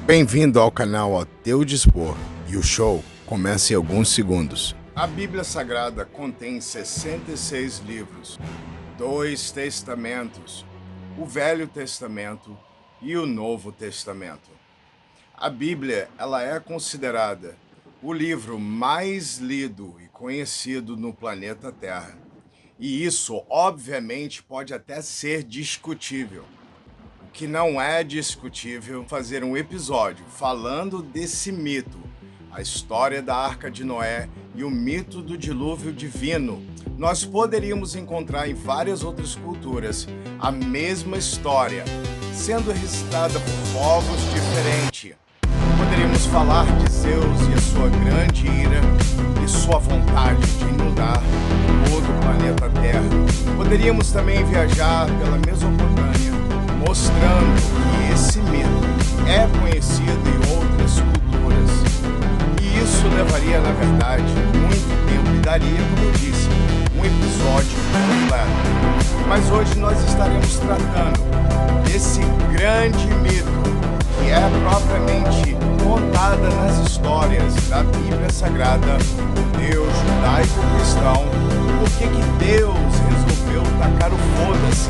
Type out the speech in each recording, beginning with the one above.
Bem-vindo ao canal A Teu Dispor, e o show começa em alguns segundos. A Bíblia Sagrada contém 66 livros, 2 testamentos, o Velho Testamento e o Novo Testamento. A Bíblia ela é considerada o livro mais lido e conhecido no planeta Terra. E isso, obviamente, pode até ser discutível. O que não é discutível é fazer um episódio falando desse mito, a história da Arca de Noé e o mito do dilúvio divino. Nós poderíamos encontrar em várias outras culturas a mesma história, sendo recitada por povos diferentes. Poderíamos falar de Zeus e a sua grande ira e sua vontade de inundar todo o planeta Terra. Poderíamos também viajar pela Mesopotâmia, mostrando que esse mito é conhecido em outras culturas. E isso levaria, na verdade, muito tempo e daria, como eu disse, um episódio completo. Mas hoje nós estaremos tratando desse grande mito que é propriamente contada nas histórias da Bíblia Sagrada, o Deus judaico-cristão. Por que Deus resolveu tacar o foda-se,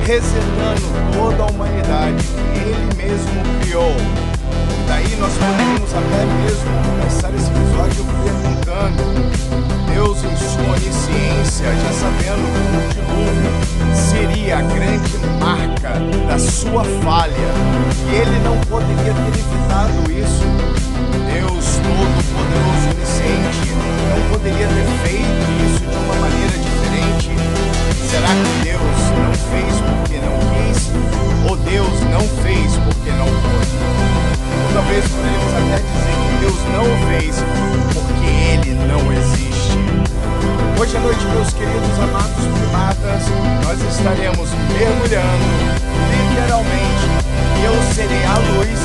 resetando toda a humanidade que Ele mesmo criou? E daí nós poderíamos até mesmo começar esse episódio perguntando: Deus em sua onisciência, já sabendo que o dilúvio seria a grande marca da sua falha, e Ele não poderia ter evitado isso? Deus Todo-Poderoso e Onisciente não poderia ter feito isso de uma maneira diferente? Será que Deus não fez porque não quis? Ou Deus não fez porque não pôde? Ou talvez poderíamos até dizer que Deus não o fez porque Ele não existe. Hoje à noite, meus queridos amados primatas, nós estaremos mergulhando, literalmente, e eu serei a luz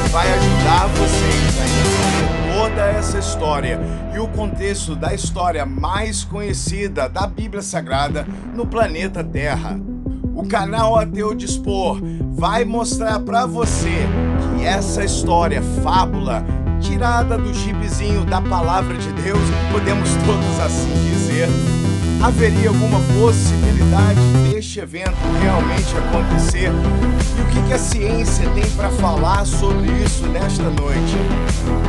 que vai ajudar vocês a entender toda essa história e o contexto da história mais conhecida da Bíblia Sagrada no planeta Terra. O canal A Teu Dispor vai mostrar para você que essa história, fábula, tirada do gibizinho da palavra de Deus, podemos todos assim dizer, haveria alguma possibilidade deste evento realmente acontecer? E o que a ciência tem para falar sobre isso nesta noite?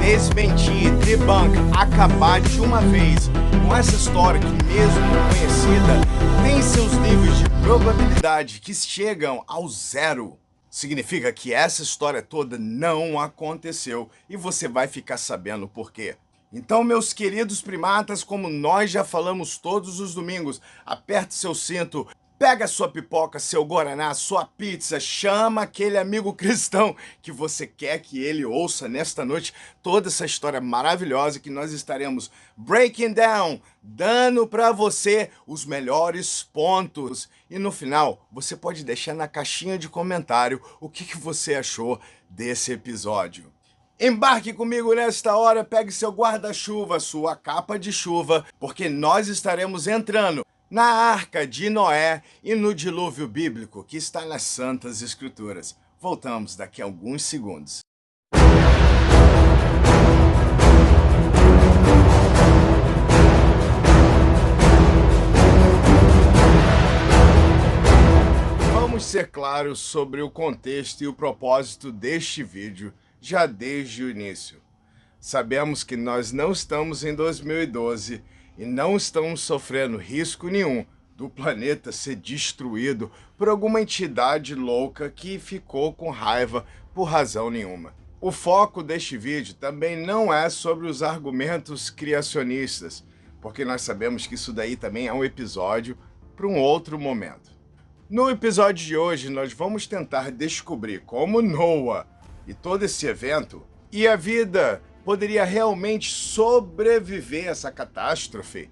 Desmentir, debunk, acabar de uma vez com essa história que, mesmo conhecida, tem seus níveis de probabilidade que chegam ao zero. Significa que essa história toda não aconteceu e você vai ficar sabendo por quê. Então, meus queridos primatas, como nós já falamos todos os domingos, aperte seu cinto, pega sua pipoca, seu guaraná, sua pizza, chama aquele amigo cristão que você quer que ele ouça nesta noite toda essa história maravilhosa que nós estaremos breaking down, dando para você os melhores pontos. E no final, você pode deixar na caixinha de comentário o que você achou desse episódio. Embarque comigo nesta hora, pegue seu guarda-chuva, sua capa de chuva, porque nós estaremos entrando na Arca de Noé e no dilúvio bíblico que está nas Santas Escrituras. Voltamos daqui a alguns segundos. Vamos ser claros sobre o contexto e o propósito deste vídeo já desde o início. Sabemos que nós não estamos em 2012 e não estamos sofrendo risco nenhum do planeta ser destruído por alguma entidade louca que ficou com raiva por razão nenhuma. O foco deste vídeo também não é sobre os argumentos criacionistas, porque nós sabemos que isso daí também é um episódio para um outro momento. No episódio de hoje, nós vamos tentar descobrir como Noah e todo esse evento e a vida poderia realmente sobreviver a essa catástrofe.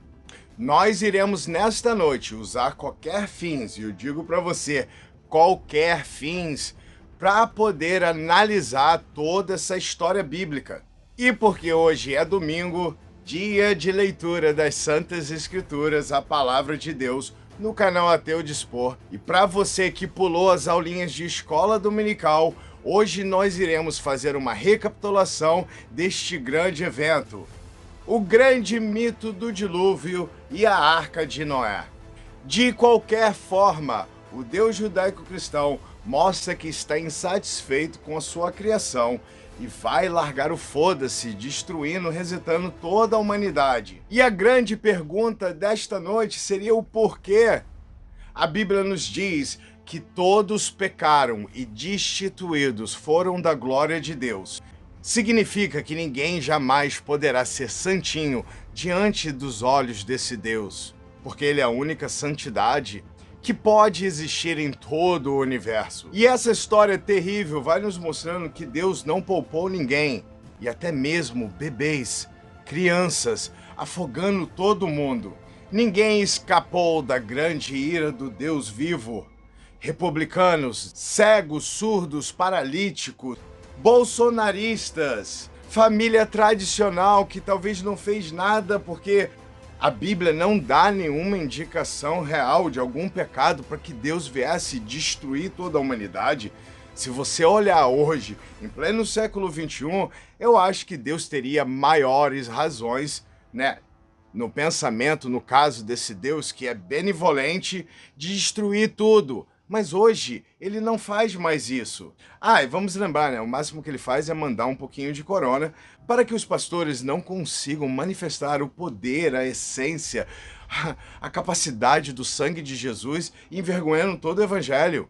Nós iremos nesta noite usar qualquer fins, e eu digo para você, qualquer fins, para poder analisar toda essa história bíblica. E porque hoje é domingo, dia de leitura das Santas Escrituras, a Palavra de Deus, no canal A Teu Dispor. E para você que pulou as aulinhas de escola dominical, Hoje nós iremos fazer uma recapitulação deste grande evento, o grande mito do dilúvio e a Arca de Noé. De qualquer forma, o Deus judaico-cristão mostra que está insatisfeito com a sua criação e vai largar o foda-se, destruindo, resetando toda a humanidade. E a grande pergunta desta noite seria o porquê. A Bíblia nos diz que todos pecaram e destituídos foram da glória de Deus. Significa que ninguém jamais poderá ser santinho diante dos olhos desse Deus, porque ele é a única santidade que pode existir em todo o universo. E essa história terrível vai nos mostrando que Deus não poupou ninguém, e até mesmo bebês, crianças, afogando todo mundo. Ninguém escapou da grande ira do Deus vivo. Republicanos, cegos, surdos, paralíticos, bolsonaristas, família tradicional que talvez não fez nada porque a Bíblia não dá nenhuma indicação real de algum pecado para que Deus viesse destruir toda a humanidade. Se você olhar hoje, em pleno século XXI, eu acho que Deus teria maiores razões, né? No pensamento, no caso desse Deus que é benevolente, de destruir tudo. Mas hoje, ele não faz mais isso. E vamos lembrar, né? O máximo que ele faz é mandar um pouquinho de corona para que os pastores não consigam manifestar o poder, a essência, a capacidade do sangue de Jesus, envergonhando todo o evangelho.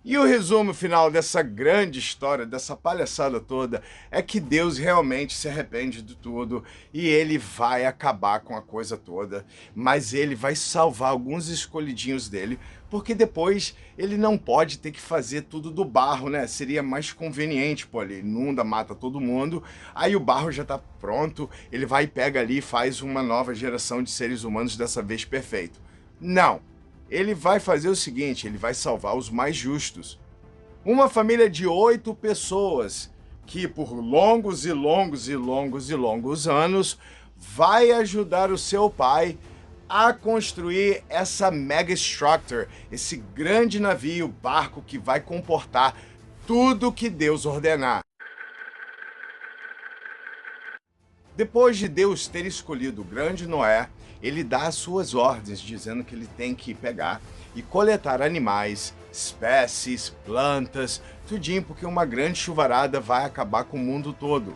E o resumo final dessa grande história, dessa palhaçada toda, é que Deus realmente se arrepende de tudo e ele vai acabar com a coisa toda, mas ele vai salvar alguns escolhidinhos dele, porque depois ele não pode ter que fazer tudo do barro, né? Seria mais conveniente, pô, ele inunda, mata todo mundo, aí o barro já tá pronto, ele vai e pega ali e faz uma nova geração de seres humanos, dessa vez perfeito. Não! Ele vai fazer o seguinte, ele vai salvar os mais justos. Uma família de 8 pessoas que por longos e longos e longos e longos anos vai ajudar o seu pai a construir essa mega structure, esse grande navio, barco que vai comportar tudo que Deus ordenar. Depois de Deus ter escolhido o grande Noé, ele dá as suas ordens, dizendo que ele tem que pegar e coletar animais, espécies, plantas, tudinho, porque uma grande chuvarada vai acabar com o mundo todo.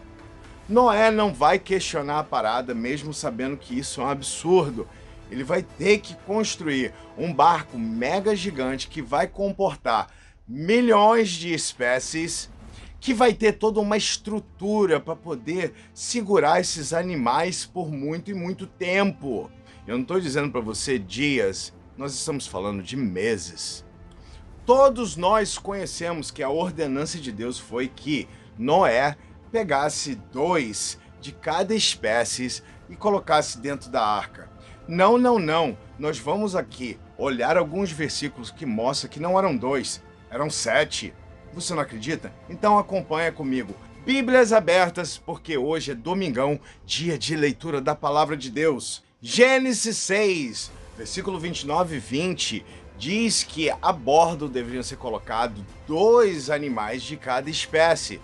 Noé não vai questionar a parada, mesmo sabendo que isso é um absurdo. Ele vai ter que construir um barco mega gigante que vai comportar milhões de espécies, que vai ter toda uma estrutura para poder segurar esses animais por muito e muito tempo. Eu não estou dizendo para você dias, nós estamos falando de meses. Todos nós conhecemos que a ordenança de Deus foi que Noé pegasse 2 de cada espécie e colocasse dentro da arca. Não, não, não. Nós vamos aqui olhar alguns versículos que mostram que não eram 2, eram 7. Você não acredita? Então acompanha comigo. Bíblias abertas, porque hoje é domingão, dia de leitura da Palavra de Deus. Gênesis 6, versículo 29 e 20, diz que a bordo deveriam ser colocados 2 animais de cada espécie.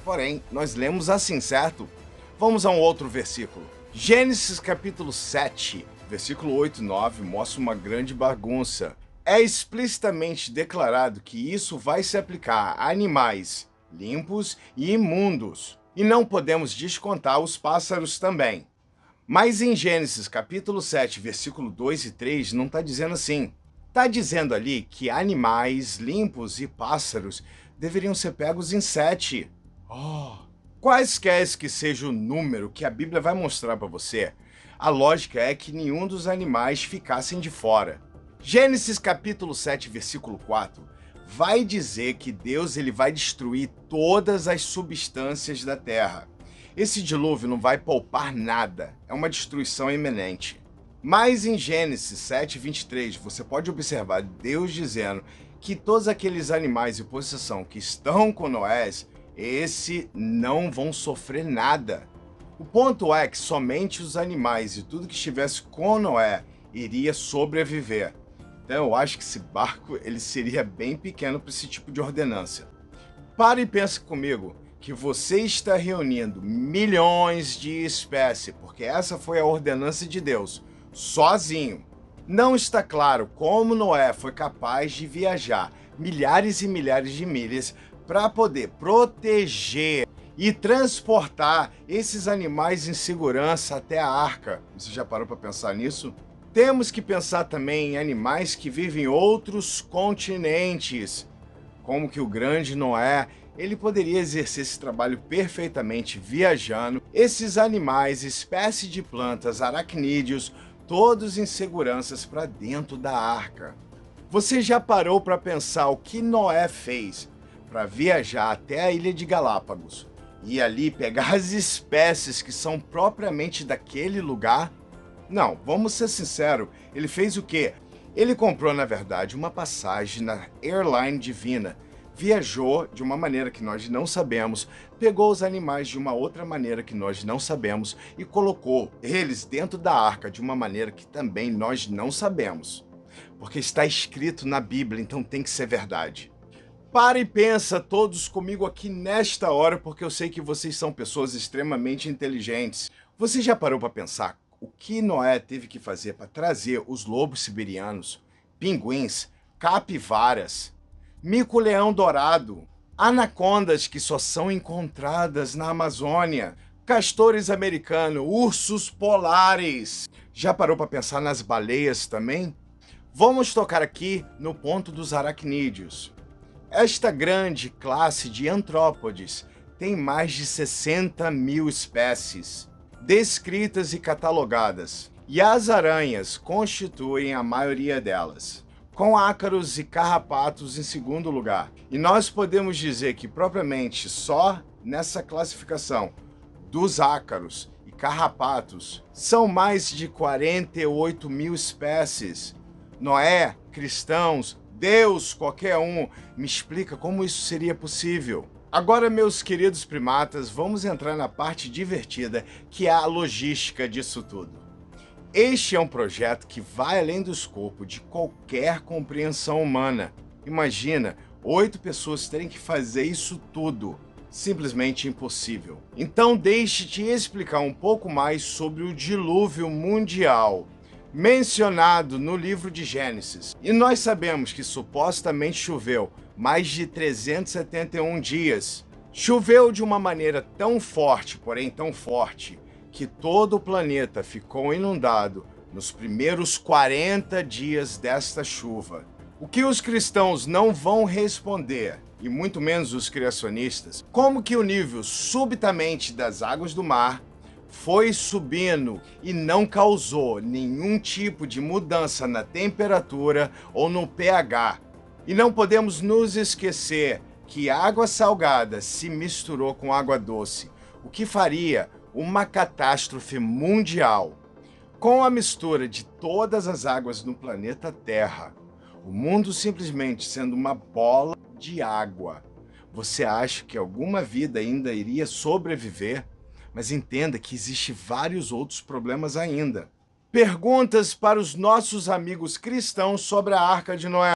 Porém, nós lemos assim, certo? Vamos a um outro versículo. Gênesis capítulo 7, versículo 8 e 9, mostra uma grande bagunça. É explicitamente declarado que isso vai se aplicar a animais limpos e imundos, e não podemos descontar os pássaros também. Mas em Gênesis capítulo 7, versículo 2 e 3, não está dizendo assim. Está dizendo ali que animais limpos e pássaros deveriam ser pegos em 7. Quaisquer que seja o número que a Bíblia vai mostrar para você, a lógica é que nenhum dos animais ficassem de fora. Gênesis capítulo 7, versículo 4, vai dizer que Deus ele vai destruir todas as substâncias da terra. Esse dilúvio não vai poupar nada, é uma destruição iminente. Mas em Gênesis 7, 23, você pode observar Deus dizendo que todos aqueles animais e possessão que estão com Noé, esse não vão sofrer nada. O ponto é que somente os animais e tudo que estivesse com Noé iria sobreviver. Então eu acho que esse barco ele seria bem pequeno para esse tipo de ordenança. Pare e pense comigo que você está reunindo milhões de espécies, porque essa foi a ordenança de Deus, sozinho. Não está claro como Noé foi capaz de viajar milhares e milhares de milhas para poder proteger e transportar esses animais em segurança até a arca. Você já parou para pensar nisso? Temos que pensar também em animais que vivem em outros continentes, como que o grande Noé, ele poderia exercer esse trabalho perfeitamente viajando. Esses animais, espécie de plantas, aracnídeos, todos em seguranças para dentro da arca. Você já parou para pensar o que Noé fez para viajar até a ilha de Galápagos e ali pegar as espécies que são propriamente daquele lugar? Não, vamos ser sinceros, ele fez o quê? Ele comprou, na verdade, uma passagem na Airline Divina, viajou de uma maneira que nós não sabemos, pegou os animais de uma outra maneira que nós não sabemos e colocou eles dentro da arca de uma maneira que também nós não sabemos. Porque está escrito na Bíblia, então tem que ser verdade. Para e pensa todos comigo aqui nesta hora, porque eu sei que vocês são pessoas extremamente inteligentes. Você já parou para pensar o que Noé teve que fazer para trazer os lobos siberianos, pinguins, capivaras, mico-leão dourado, anacondas que só são encontradas na Amazônia, castores americanos, ursos polares? Já parou para pensar nas baleias também? Vamos tocar aqui no ponto dos aracnídeos. Esta grande classe de antrópodes tem mais de 60 mil espécies descritas e catalogadas, e as aranhas constituem a maioria delas, com ácaros e carrapatos em segundo lugar. E nós podemos dizer que propriamente só nessa classificação dos ácaros e carrapatos são mais de 48 mil espécies. Noé, cristãos, Deus, qualquer um, me explica como isso seria possível. Agora, meus queridos primatas, vamos entrar na parte divertida, que é a logística disso tudo. Este é um projeto que vai além do escopo de qualquer compreensão humana. Imagina, 8 pessoas terem que fazer isso tudo. Simplesmente impossível. Então deixe-te explicar um pouco mais sobre o dilúvio mundial, mencionado no livro de Gênesis. E nós sabemos que supostamente choveu mais de 371 dias. Choveu de uma maneira tão forte, porém tão forte, que todo o planeta ficou inundado nos primeiros 40 dias desta chuva. O que os cristãos não vão responder, e muito menos os criacionistas, como que o nível subitamente das águas do mar foi subindo e não causou nenhum tipo de mudança na temperatura ou no pH. E não podemos nos esquecer que água salgada se misturou com água doce, o que faria uma catástrofe mundial. Com a mistura de todas as águas no planeta Terra, o mundo simplesmente sendo uma bola de água. Você acha que alguma vida ainda iria sobreviver? Mas entenda que existem vários outros problemas ainda. Perguntas para os nossos amigos cristãos sobre a Arca de Noé.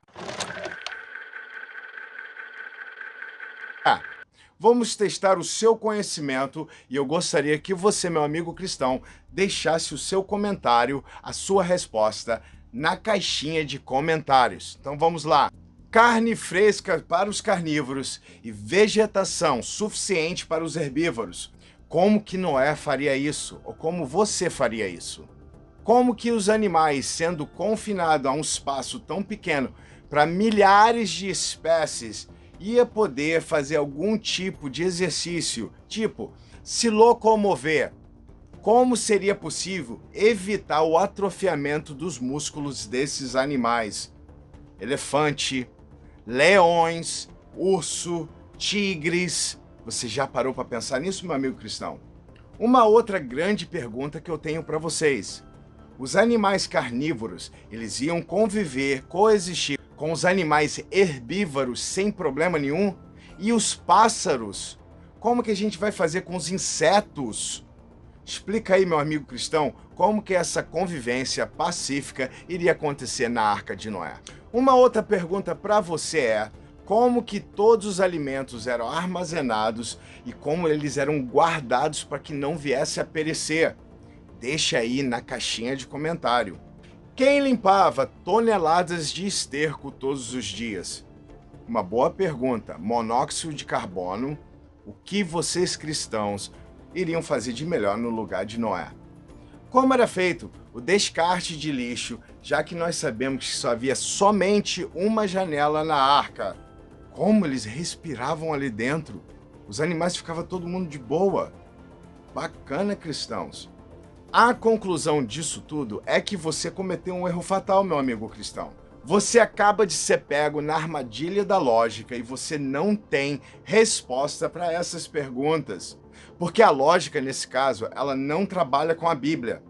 Vamos testar o seu conhecimento e eu gostaria que você, meu amigo cristão, deixasse o seu comentário, a sua resposta, na caixinha de comentários. Então vamos lá. Carne fresca para os carnívoros e vegetação suficiente para os herbívoros. Como que Noé faria isso? Ou como você faria isso? Como que os animais, sendo confinados a um espaço tão pequeno para milhares de espécies, ia poder fazer algum tipo de exercício, tipo se locomover? Como seria possível evitar o atrofiamento dos músculos desses animais? Elefante, leões, urso, tigres. Você já parou para pensar nisso, meu amigo cristão? Uma outra grande pergunta que eu tenho para vocês. Os animais carnívoros, eles iam conviver, coexistir com os animais herbívoros sem problema nenhum? E os pássaros? Como que a gente vai fazer com os insetos? Explica aí, meu amigo cristão, como que essa convivência pacífica iria acontecer na Arca de Noé. Uma outra pergunta para você é: como que todos os alimentos eram armazenados e como eles eram guardados para que não viesse a perecer? Deixa aí na caixinha de comentário. Quem limpava toneladas de esterco todos os dias? Uma boa pergunta. Monóxido de carbono. O que vocês cristãos iriam fazer de melhor no lugar de Noé? Como era feito o descarte de lixo, já que nós sabemos que só havia somente uma janela na arca? Como eles respiravam ali dentro? Os animais ficavam todo mundo de boa. Bacana, cristãos. A conclusão disso tudo é que você cometeu um erro fatal, meu amigo cristão. Você acaba de ser pego na armadilha da lógica e você não tem resposta para essas perguntas. Porque a lógica, nesse caso, ela não trabalha com a Bíblia.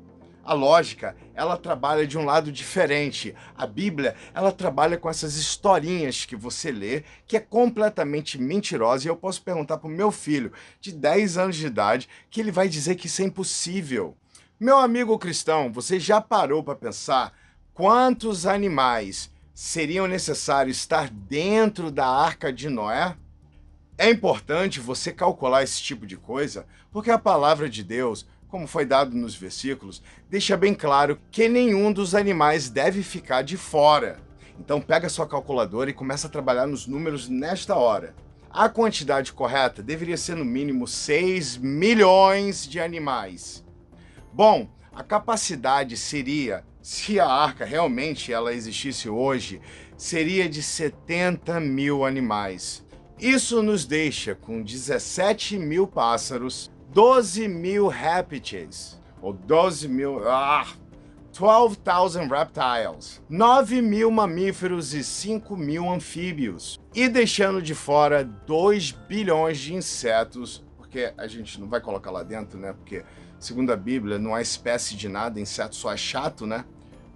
A lógica, ela trabalha de um lado diferente. A Bíblia, ela trabalha com essas historinhas que você lê, que é completamente mentirosa. E eu posso perguntar para o meu filho, de 10 anos de idade, que ele vai dizer que isso é impossível. Meu amigo cristão, você já parou para pensar quantos animais seriam necessários estar dentro da arca de Noé? É importante você calcular esse tipo de coisa, porque a palavra de Deus, como foi dado nos versículos, deixa bem claro que nenhum dos animais deve ficar de fora. Então pega sua calculadora e começa a trabalhar nos números nesta hora. A quantidade correta deveria ser no mínimo 6 milhões de animais. Bom, a capacidade seria, se a arca realmente ela existisse hoje, seria de 70 mil animais. Isso nos deixa com 17 mil pássaros, 12 mil répteis, ou 12,000 reptiles, 9 mil mamíferos e 5 mil anfíbios. E deixando de fora 2 bilhões de insetos, porque a gente não vai colocar lá dentro, né? Porque, segundo a Bíblia, não há espécie de nada, inseto só é chato, né?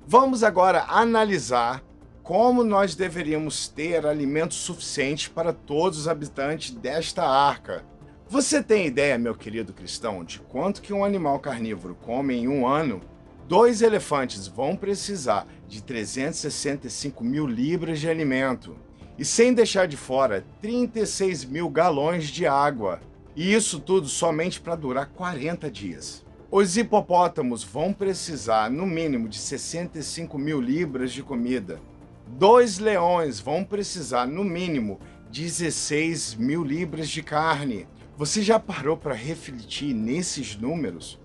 Vamos agora analisar como nós deveríamos ter alimento suficiente para todos os habitantes desta arca. Você tem ideia, meu querido cristão, de quanto que um animal carnívoro come em um ano? 2 elefantes vão precisar de 365 mil libras de alimento. E sem deixar de fora 36 mil galões de água. E isso tudo somente para durar 40 dias. Os hipopótamos vão precisar, no mínimo, de 65 mil libras de comida. 2 leões vão precisar, no mínimo, 16 mil libras de carne. Você já parou para refletir nesses números?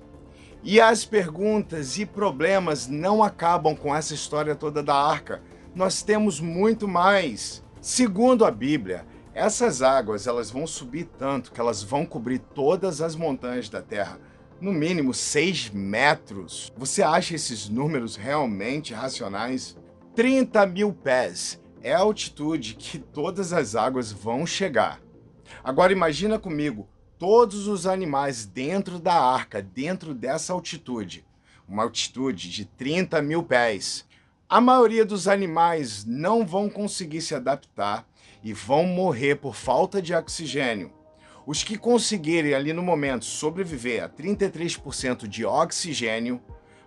E as perguntas e problemas não acabam com essa história toda da arca. Nós temos muito mais. Segundo a Bíblia, essas águas elas vão subir tanto que elas vão cobrir todas as montanhas da terra. No mínimo 6 metros. Você acha esses números realmente racionais? 30 mil pés é a altitude que todas as águas vão chegar. Agora imagina comigo, todos os animais dentro da arca, dentro dessa altitude. Uma altitude de 30 mil pés. A maioria dos animais não vão conseguir se adaptar e vão morrer por falta de oxigênio. Os que conseguirem ali no momento sobreviver a 33% de oxigênio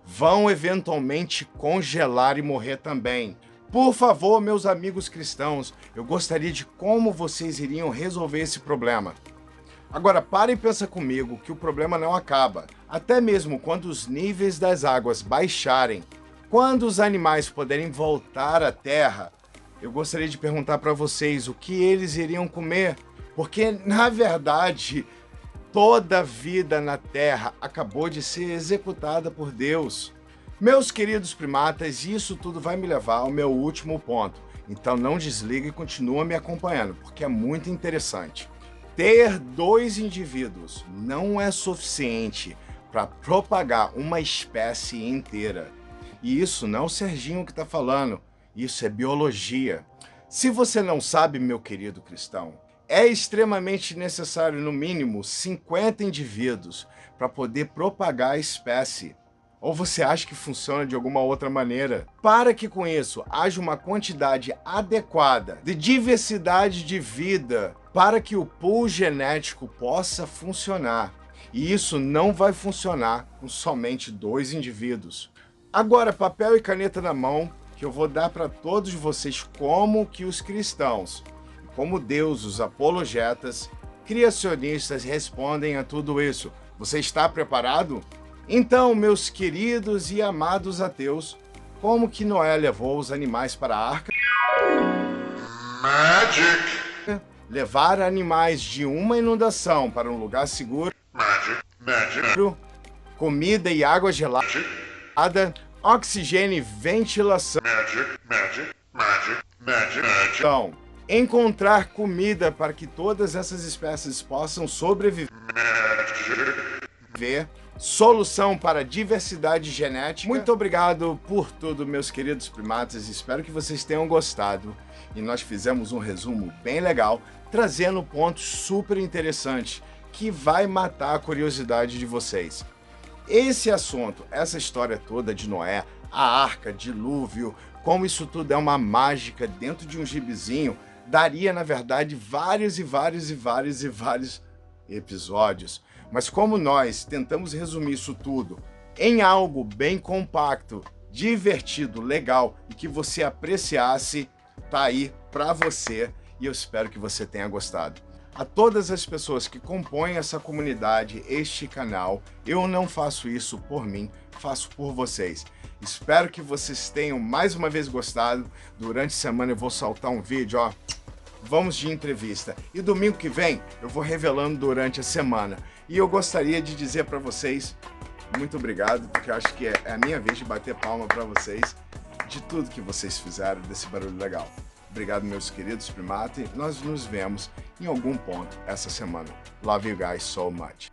vão eventualmente congelar e morrer também. Por favor, meus amigos cristãos, eu gostaria de como vocês iriam resolver esse problema. Agora, para e pensa comigo que o problema não acaba. Até mesmo quando os níveis das águas baixarem, quando os animais puderem voltar à terra, eu gostaria de perguntar para vocês o que eles iriam comer. Porque, na verdade, toda a vida na Terra acabou de ser executada por Deus. Meus queridos primatas, isso tudo vai me levar ao meu último ponto. Então não desliga e continua me acompanhando, porque é muito interessante. Ter 2 indivíduos não é suficiente para propagar uma espécie inteira. E isso não é o Serginho que está falando, isso é biologia. Se você não sabe, meu querido cristão, é extremamente necessário, no mínimo, 50 indivíduos para poder propagar a espécie. Ou você acha que funciona de alguma outra maneira? Para que com isso haja uma quantidade adequada de diversidade de vida para que o pool genético possa funcionar. E isso não vai funcionar com somente 2 indivíduos. Agora, papel e caneta na mão, que eu vou dar para todos vocês como que os cristãos, como Deus, os apologetas, criacionistas respondem a tudo isso. Você está preparado? Então, meus queridos e amados ateus, como que Noé levou os animais para a arca? Magic. Levar animais de uma inundação para um lugar seguro. Magic. Comida e água gelada, oxigênio e ventilação. Magic. Então, encontrar comida para que todas essas espécies possam sobreviver. Solução para a diversidade genética. Muito obrigado por tudo, meus queridos primatas. Espero que vocês tenham gostado. E nós fizemos um resumo bem legal, trazendo pontos super interessantes que vai matar a curiosidade de vocês. Esse assunto, essa história toda de Noé, a arca, dilúvio, como isso tudo é uma mágica dentro de um gibizinho, daria, na verdade, vários episódios. Mas como nós tentamos resumir isso tudo em algo bem compacto, divertido, legal e que você apreciasse, tá aí pra você e eu espero que você tenha gostado. A todas as pessoas que compõem essa comunidade, este canal, eu não faço isso por mim, faço por vocês. Espero que vocês tenham mais uma vez gostado. Durante a semana eu vou soltar um vídeo, ó. Vamos de entrevista. E domingo que vem eu vou revelando durante a semana. E eu gostaria de dizer para vocês, muito obrigado, porque eu acho que é a minha vez de bater palma para vocês, de tudo que vocês fizeram, desse barulho legal. Obrigado, meus queridos primatas. Nós nos vemos em algum ponto essa semana. Love you guys so much.